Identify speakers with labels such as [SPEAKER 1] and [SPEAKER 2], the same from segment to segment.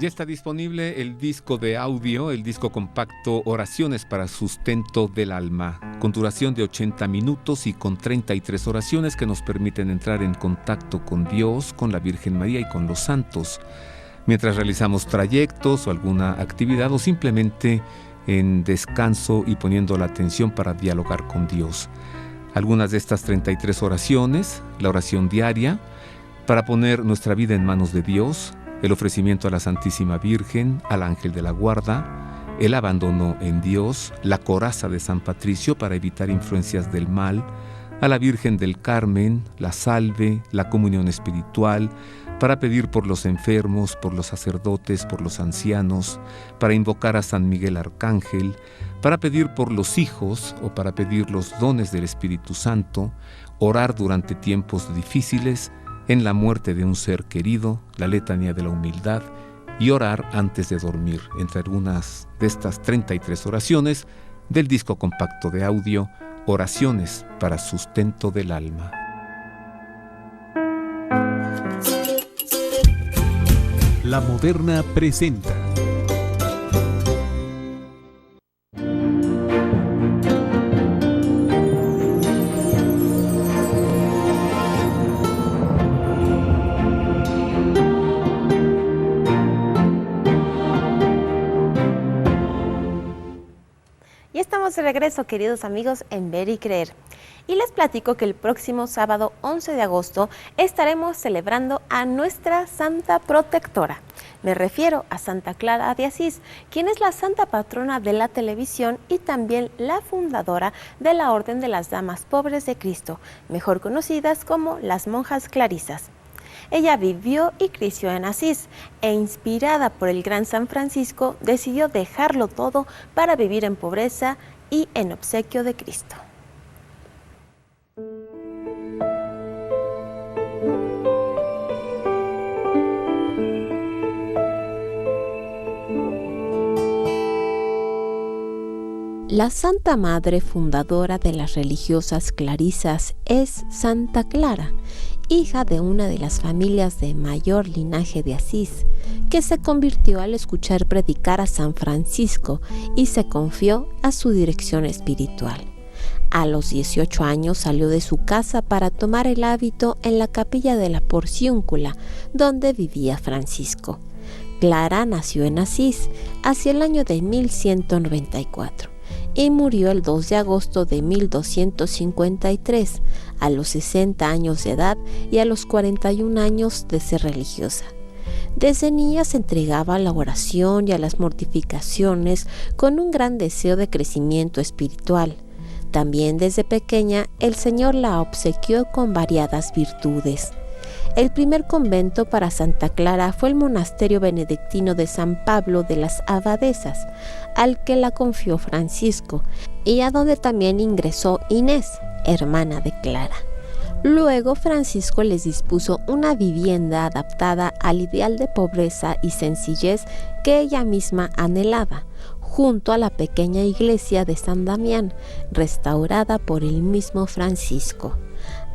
[SPEAKER 1] Ya está disponible el disco de audio, el disco compacto Oraciones para Sustento del Alma, con duración de 80 minutos y con 33 oraciones que nos permiten entrar en contacto con Dios, con la Virgen María y con los santos, mientras realizamos trayectos o alguna actividad o simplemente en descanso y poniendo la atención para dialogar con Dios. Algunas de estas 33 oraciones, la oración diaria, para poner nuestra vida en manos de Dios, el ofrecimiento a la Santísima Virgen, al Ángel de la Guarda, el abandono en Dios, la coraza de San Patricio para evitar influencias del mal, a la Virgen del Carmen, la salve, la comunión espiritual, para pedir por los enfermos, por los sacerdotes, por los ancianos, para invocar a San Miguel Arcángel, para pedir por los hijos o para pedir los dones del Espíritu Santo, orar durante tiempos difíciles, en la muerte de un ser querido, la letanía de la humildad y orar antes de dormir, entre algunas de estas 33 oraciones del disco compacto de audio Oraciones para Sustento del Alma.
[SPEAKER 2] La Moderna presenta
[SPEAKER 3] De regreso, queridos amigos, en Ver y Creer. Y les platico que el próximo sábado 11 de agosto estaremos celebrando a nuestra Santa Protectora. Me refiero a Santa Clara de Asís, quien es la santa patrona de la televisión y también la fundadora de la Orden de las Damas Pobres de Cristo, mejor conocidas como las monjas clarisas. Ella vivió y creció en Asís e inspirada por el gran San Francisco decidió dejarlo todo para vivir en pobreza y en obsequio de Cristo. La Santa Madre fundadora de las religiosas clarisas es Santa Clara, hija de una de las familias de mayor linaje de Asís, que se convirtió al escuchar predicar a San Francisco y se confió a su dirección espiritual. A los 18 años salió de su casa para tomar el hábito en la capilla de la Porciúncula, donde vivía Francisco. Clara nació en Asís hacia el año de 1194. Y murió el 2 de agosto de 1253, a los 60 años de edad y a los 41 años de ser religiosa. Desde niña se entregaba a la oración y a las mortificaciones con un gran deseo de crecimiento espiritual. También desde pequeña el Señor la obsequió con variadas virtudes. El primer convento para Santa Clara fue el monasterio benedictino de San Pablo de las Abadesas, al que la confió Francisco, y a donde también ingresó Inés, hermana de Clara. Luego Francisco les dispuso una vivienda adaptada al ideal de pobreza y sencillez que ella misma anhelaba, junto a la pequeña iglesia de San Damián, restaurada por el mismo Francisco.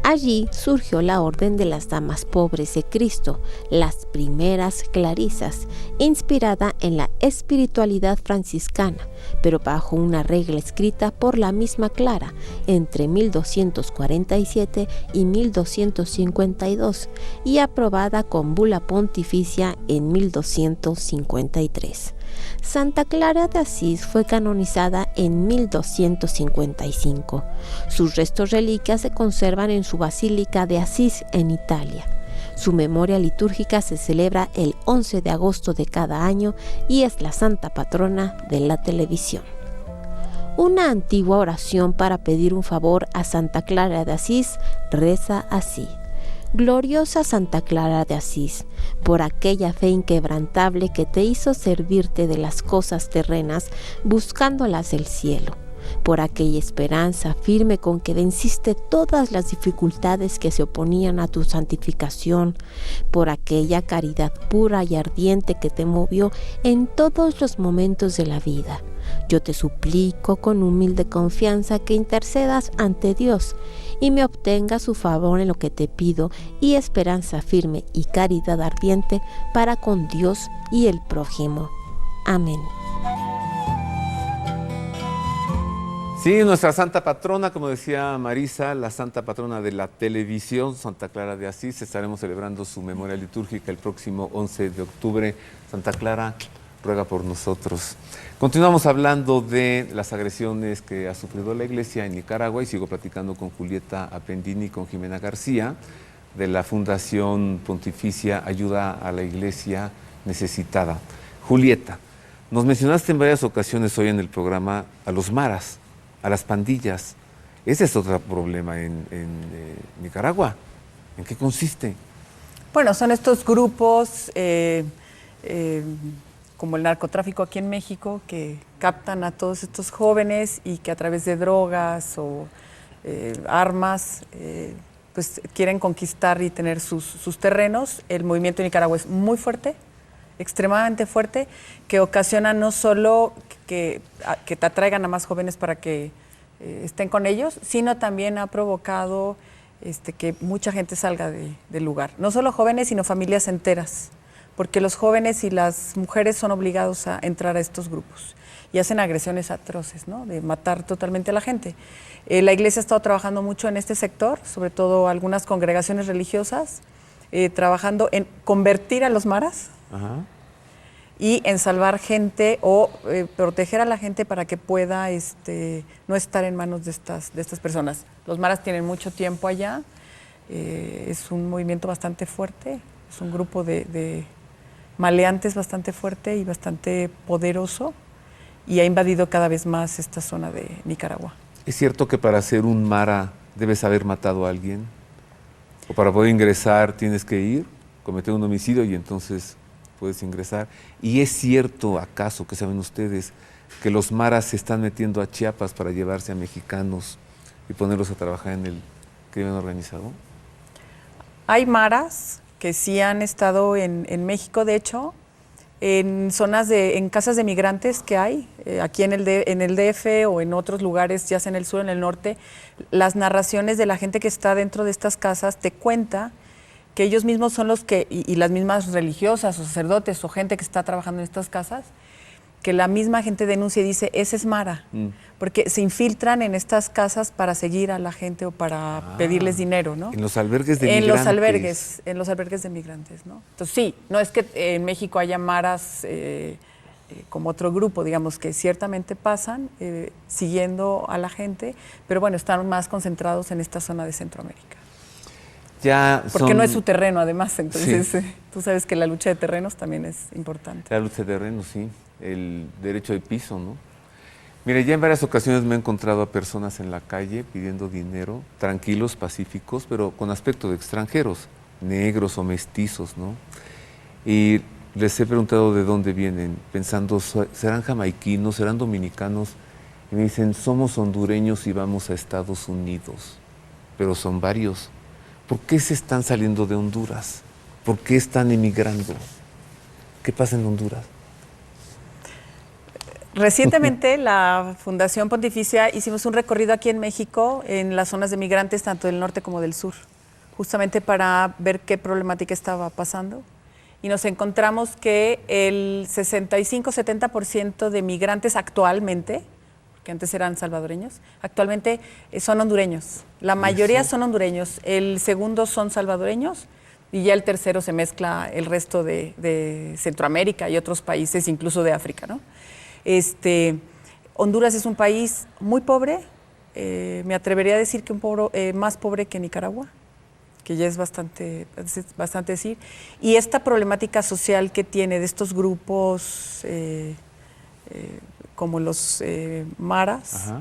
[SPEAKER 3] Allí surgió la Orden de las Damas Pobres de Cristo, las primeras clarisas, inspirada en la espiritualidad franciscana, pero bajo una regla escrita por la misma Clara entre 1247 y 1252 y aprobada con bula pontificia en 1253. Santa Clara de Asís fue canonizada en 1255. Sus restos reliquias se conservan en su Basílica de Asís en Italia. Su memoria litúrgica se celebra el 11 de agosto de cada año y es la santa patrona de la televisión. Una antigua oración para pedir un favor a Santa Clara de Asís reza así: Gloriosa Santa Clara de Asís, por aquella fe inquebrantable que te hizo servirte de las cosas terrenas buscando las del cielo, por aquella esperanza firme con que venciste todas las dificultades que se oponían a tu santificación, por aquella caridad pura y ardiente que te movió en todos los momentos de la vida. Yo te suplico con humilde confianza que intercedas ante Dios y me obtenga su favor en lo que te pido, y esperanza firme y caridad ardiente para con Dios y el prójimo. Amén.
[SPEAKER 1] Sí, nuestra santa patrona, como decía Marisa, la santa patrona de la televisión, Santa Clara de Asís. Estaremos celebrando su memoria litúrgica el próximo 11 de octubre. Santa Clara, ruega por nosotros. Continuamos hablando de las agresiones que ha sufrido la Iglesia en Nicaragua y sigo platicando con Julieta Appendini y con Jimena García de la Fundación Pontificia Ayuda a la Iglesia Necesitada. Julieta, nos mencionaste en varias ocasiones hoy en el programa a los maras, a las pandillas. Ese es otro problema en Nicaragua. ¿En qué consiste?
[SPEAKER 4] Bueno, son estos grupos como el narcotráfico aquí en México, que captan a todos estos jóvenes y que a través de drogas o armas pues quieren conquistar y tener sus terrenos. El movimiento en Nicaragua es muy fuerte, extremadamente fuerte, que ocasiona no solo que te atraigan a más jóvenes para que estén con ellos, sino también ha provocado que mucha gente salga del lugar. No solo jóvenes, sino familias enteras, porque los jóvenes y las mujeres son obligados a entrar a estos grupos y hacen agresiones atroces, ¿no? De matar totalmente a la gente. La Iglesia ha estado trabajando mucho en este sector, sobre todo algunas congregaciones religiosas, trabajando en convertir a los maras. Ajá. Y en salvar gente o proteger a la gente para que pueda no estar en manos de estas personas. Los maras tienen mucho tiempo allá, es un movimiento bastante fuerte, es un grupo de maleantes bastante fuerte y bastante poderoso, y ha invadido cada vez más esta zona de Nicaragua.
[SPEAKER 1] ¿Es cierto que para ser un mara debes haber matado a alguien? ¿O para poder ingresar tienes que ir, cometer un homicidio y entonces puedes ingresar? ¿Y es cierto acaso, que saben ustedes, que los maras se están metiendo a Chiapas para llevarse a mexicanos y ponerlos a trabajar en el crimen organizado?
[SPEAKER 4] Hay maras que sí han estado en México, de hecho, en zonas en casas de migrantes que hay, aquí en el DF o en otros lugares, ya sea en el sur o en el norte. Las narraciones de la gente que está dentro de estas casas te cuenta que ellos mismos son los que, y las mismas religiosas o sacerdotes o gente que está trabajando en estas casas, que la misma gente denuncia y dice, ese es mara, porque se infiltran en estas casas para seguir a la gente o para pedirles dinero, ¿no?
[SPEAKER 1] En los albergues de migrantes.
[SPEAKER 4] En los albergues de migrantes, ¿no? Entonces sí, no es que en México haya maras como otro grupo, digamos, que ciertamente pasan siguiendo a la gente, pero bueno, están más concentrados en esta zona de Centroamérica. Porque no es su terreno, además, entonces sí. Tú sabes que la lucha de terrenos también es importante.
[SPEAKER 1] La lucha de terrenos, sí, el derecho de piso, ¿no? Mire, ya en varias ocasiones me he encontrado a personas en la calle pidiendo dinero, tranquilos, pacíficos, pero con aspecto de extranjeros, negros o mestizos, ¿no? Y les he preguntado de dónde vienen, pensando, ¿serán jamaiquinos, serán dominicanos? Y me dicen, somos hondureños y vamos a Estados Unidos, pero son varios. ¿Por qué se están saliendo de Honduras? ¿Por qué están emigrando? ¿Qué pasa en Honduras?
[SPEAKER 4] Recientemente la Fundación Pontificia hicimos un recorrido aquí en México, en las zonas de migrantes, tanto del norte como del sur, justamente para ver qué problemática estaba pasando. Y nos encontramos que el 65-70% de migrantes actualmente, que antes eran salvadoreños, actualmente son hondureños. La mayoría son hondureños, el segundo son salvadoreños y ya el tercero se mezcla el resto de Centroamérica y otros países, incluso de África, ¿no? Honduras es un país muy pobre, me atrevería a decir que más pobre que Nicaragua, que ya es bastante decir, y esta problemática social que tiene de estos grupos como los maras,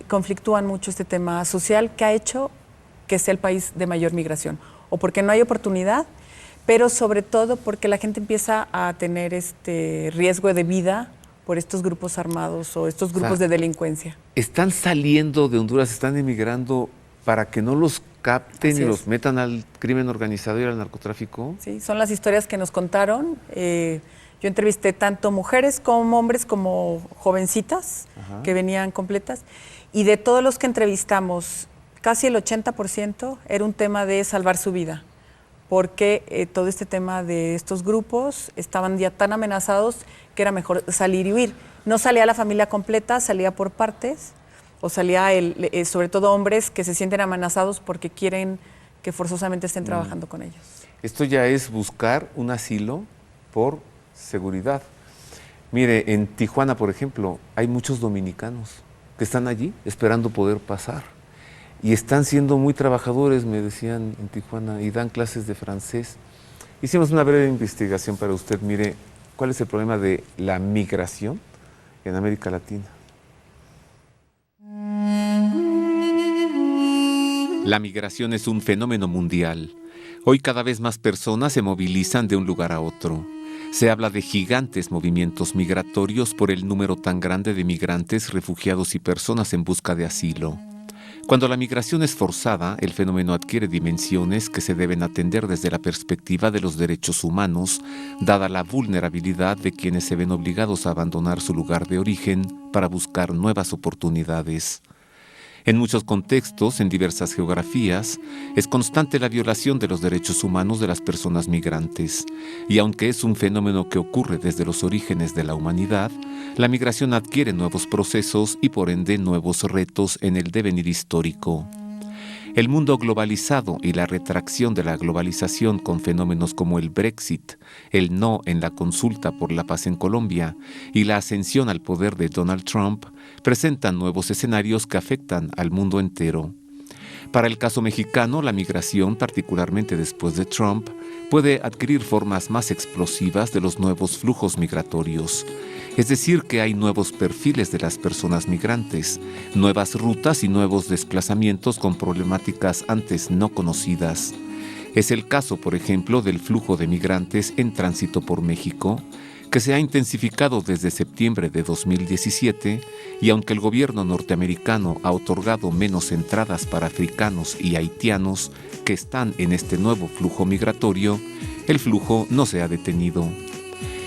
[SPEAKER 4] conflictúan mucho este tema social que ha hecho que sea el país de mayor migración, o porque no hay oportunidad, pero sobre todo porque la gente empieza a tener riesgo de vida por estos grupos armados o estos grupos de delincuencia.
[SPEAKER 1] Están saliendo de Honduras, están emigrando para que no los capten
[SPEAKER 4] Así
[SPEAKER 1] y
[SPEAKER 4] es.
[SPEAKER 1] los metan al crimen organizado y al narcotráfico.
[SPEAKER 4] Sí, son las historias que nos contaron. Yo entrevisté tanto mujeres como hombres, como jovencitas que venían completas. Y de todos los que entrevistamos, casi el 80% era un tema de salvar su vida. Porque todo este tema de estos grupos estaban ya tan amenazados que era mejor salir y huir. No salía la familia completa, salía por partes, o salía sobre todo hombres que se sienten amenazados porque quieren que forzosamente estén trabajando con ellos.
[SPEAKER 1] Esto ya es buscar un asilo por seguridad. Mire, en Tijuana, por ejemplo, hay muchos dominicanos que están allí esperando poder pasar. Y están siendo muy trabajadores, me decían en Tijuana, y dan clases de francés. Hicimos una breve investigación para usted. Mire, ¿cuál es el problema de la migración en América Latina? La migración es un fenómeno mundial. Hoy cada vez más personas se movilizan de un lugar a otro. Se habla de gigantes movimientos migratorios por el número tan grande de migrantes, refugiados y personas en busca de asilo. Cuando la migración es forzada, el fenómeno adquiere dimensiones que se deben atender desde la perspectiva de los derechos humanos, dada la vulnerabilidad de quienes se ven obligados a abandonar su lugar de origen para buscar nuevas oportunidades. En muchos contextos, en diversas geografías, es constante la violación de los derechos humanos de las personas migrantes. Y aunque es un fenómeno que ocurre desde los orígenes de la humanidad, la migración adquiere nuevos procesos y por ende nuevos retos en el devenir histórico. El mundo globalizado y la retracción de la globalización con fenómenos como el Brexit, el no en la consulta por la paz en Colombia y la ascensión al poder de Donald Trump presentan nuevos escenarios que afectan al mundo entero. Para el caso mexicano, la migración, particularmente después de Trump, puede adquirir formas más explosivas de los nuevos flujos migratorios. Es decir, que hay nuevos perfiles de las personas migrantes, nuevas rutas y nuevos desplazamientos con problemáticas antes no conocidas. Es el caso, por ejemplo, del flujo de migrantes en tránsito por México, que se ha intensificado desde septiembre de 2017 y aunque el gobierno norteamericano ha otorgado menos entradas para africanos y haitianos que están en este nuevo flujo migratorio, el flujo no se ha detenido.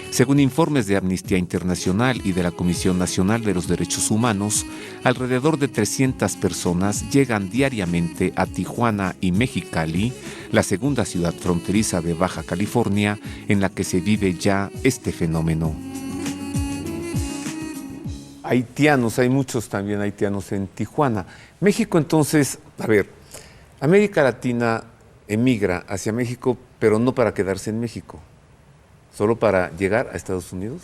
[SPEAKER 1] Según informes de Amnistía Internacional y de la Comisión Nacional de los Derechos Humanos, alrededor de 300 personas llegan diariamente a Tijuana y Mexicali, la segunda ciudad fronteriza de Baja California, en la que se vive ya este fenómeno. Haitianos, hay muchos también haitianos en Tijuana. México entonces, a ver, América Latina emigra hacia México, pero no para quedarse en México. ¿Solo para llegar a Estados Unidos?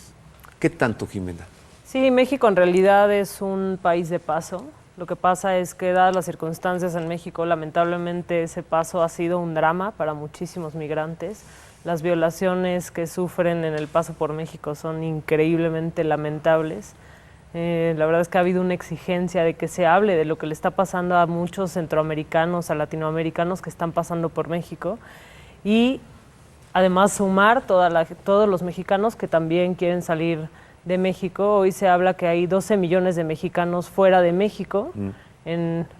[SPEAKER 1] ¿Qué tanto, Jimena?
[SPEAKER 5] Sí, México en realidad es un país de paso. Lo que pasa es que, dadas las circunstancias en México, lamentablemente ese paso ha sido un drama para muchísimos migrantes. Las violaciones que sufren en el paso por México son increíblemente lamentables. La verdad es que ha habido una exigencia de que se hable de lo que le está pasando a muchos centroamericanos, a latinoamericanos que están pasando por México. Y además sumar todos los mexicanos que también quieren salir de México. Hoy se habla que hay 12 millones de mexicanos fuera de México,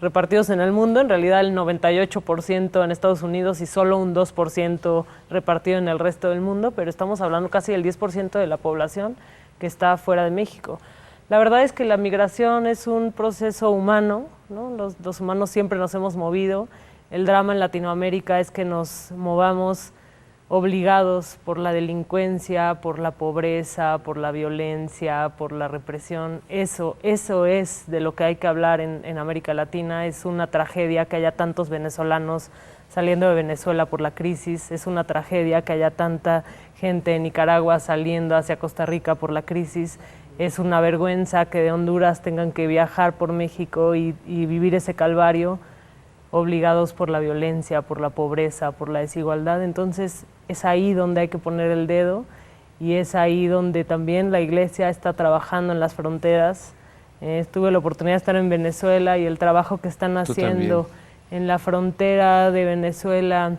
[SPEAKER 5] repartidos en el mundo. En realidad el 98% en Estados Unidos y solo un 2% repartido en el resto del mundo, pero estamos hablando casi del 10% de la población que está fuera de México. La verdad es que la migración es un proceso humano, ¿no? Los humanos siempre nos hemos movido. El drama en Latinoamérica es que nos movamos obligados por la delincuencia, por la pobreza, por la violencia, por la represión. Eso es de lo que hay que hablar en América Latina. Es una tragedia que haya tantos venezolanos saliendo de Venezuela por la crisis. Es una tragedia que haya tanta gente en Nicaragua saliendo hacia Costa Rica por la crisis. Es una vergüenza que de Honduras tengan que viajar por México y vivir ese calvario, obligados por la violencia, por la pobreza, por la desigualdad. Entonces es ahí donde hay que poner el dedo y es ahí donde también la Iglesia está trabajando en las fronteras. Tuve la oportunidad de estar en Venezuela y el trabajo que están haciendo en la frontera de Venezuela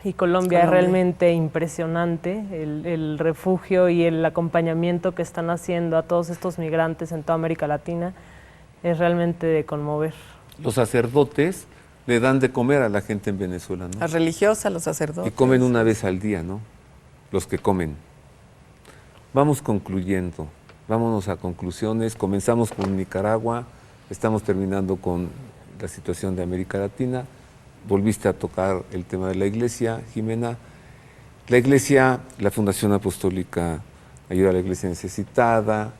[SPEAKER 5] y Colombia es realmente impresionante, el refugio y el acompañamiento que están haciendo a todos estos migrantes en toda América Latina es realmente de conmover.
[SPEAKER 1] Los sacerdotes le dan de comer a la gente en Venezuela, ¿no?
[SPEAKER 4] Las religiosas, los sacerdotes.
[SPEAKER 1] Y comen una vez al día, ¿no? Los que comen. Vamos concluyendo, vámonos a conclusiones. Comenzamos con Nicaragua, estamos terminando con la situación de América Latina. Volviste a tocar el tema de la Iglesia, Jimena. La Iglesia, la Fundación Apostólica Ayuda a la Iglesia Necesitada,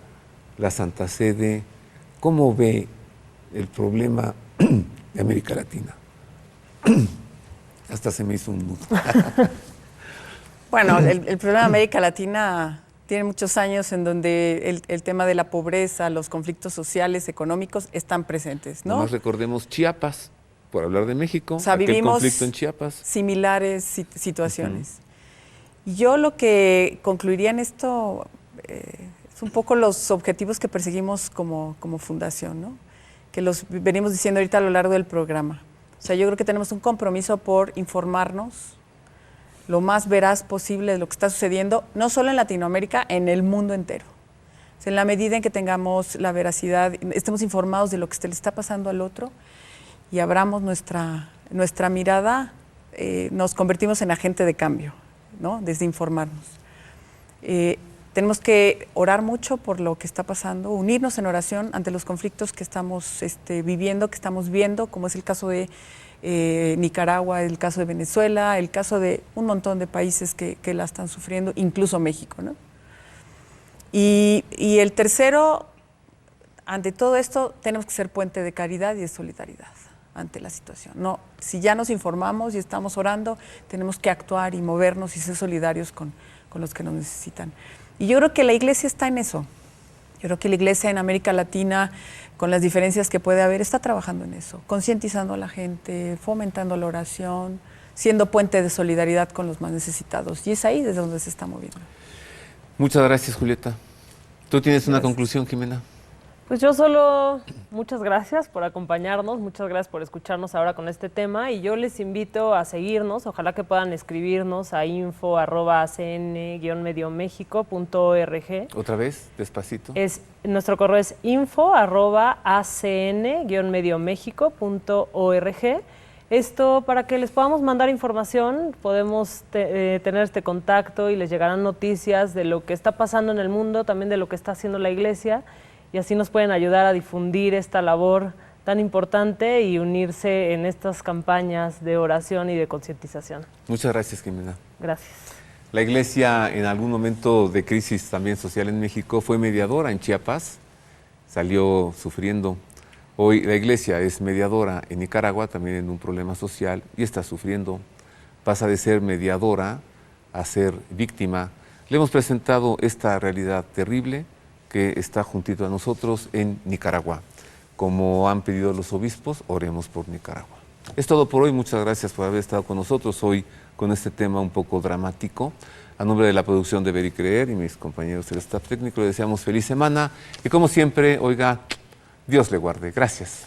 [SPEAKER 1] la Santa Sede, ¿cómo ve el problema de América Latina? Hasta se me hizo un nudo.
[SPEAKER 4] Bueno, el problema de América Latina tiene muchos años en donde el tema de la pobreza, los conflictos sociales, económicos están presentes, ¿no?
[SPEAKER 1] Nomás recordemos Chiapas, por hablar de México,
[SPEAKER 4] o sea,
[SPEAKER 1] aquel
[SPEAKER 4] vivimos
[SPEAKER 1] conflicto en Chiapas.
[SPEAKER 4] Similares situaciones. Yo lo que concluiría en esto es un poco los objetivos que perseguimos como fundación, ¿no? Que los venimos diciendo ahorita a lo largo del programa. O sea, yo creo que tenemos un compromiso por informarnos lo más veraz posible de lo que está sucediendo, no solo en Latinoamérica, en el mundo entero. O sea, en la medida en que tengamos la veracidad, estemos informados de lo que le está pasando al otro y abramos nuestra mirada, nos convertimos en agente de cambio, ¿no? Desde informarnos. Tenemos que orar mucho por lo que está pasando, unirnos en oración ante los conflictos que estamos viviendo, que estamos viendo, como es el caso de Nicaragua, el caso de Venezuela, el caso de un montón de países que la están sufriendo, incluso México, ¿no? Y el tercero, ante todo esto, tenemos que ser puente de caridad y de solidaridad ante la situación. No, si ya nos informamos y estamos orando, tenemos que actuar y movernos y ser solidarios con los que nos necesitan. Y yo creo que la Iglesia está en eso. Yo creo que la Iglesia en América Latina, con las diferencias que puede haber, está trabajando en eso, concientizando a la gente, fomentando la oración, siendo puente de solidaridad con los más necesitados. Y es ahí desde donde se está moviendo.
[SPEAKER 1] Muchas gracias, Julieta. ¿Tú tienes una conclusión, Jimena?
[SPEAKER 5] Pues yo solo, muchas gracias por acompañarnos, muchas gracias por escucharnos ahora con este tema y yo les invito a seguirnos, ojalá que puedan escribirnos a info@acn-mediomexico.org.
[SPEAKER 1] ¿Otra vez? Despacito.
[SPEAKER 5] Nuestro correo es info@acn-mediomexico.org. Esto para que les podamos mandar información, podemos tener este contacto y les llegarán noticias de lo que está pasando en el mundo, también de lo que está haciendo la Iglesia. Y así nos pueden ayudar a difundir esta labor tan importante y unirse en estas campañas de oración y de concientización.
[SPEAKER 1] Muchas gracias, Jimena.
[SPEAKER 5] Gracias.
[SPEAKER 1] La Iglesia, en algún momento de crisis también social en México, fue mediadora en Chiapas, salió sufriendo. Hoy la Iglesia es mediadora en Nicaragua, también en un problema social, y está sufriendo. Pasa de ser mediadora a ser víctima. Le hemos presentado esta realidad terrible que está juntito a nosotros en Nicaragua. Como han pedido los obispos, oremos por Nicaragua. Es todo por hoy, muchas gracias por haber estado con nosotros hoy con este tema un poco dramático. A nombre de la producción de Ver y Creer y mis compañeros del staff técnico, le deseamos feliz semana y como siempre, oiga, Dios le guarde. Gracias.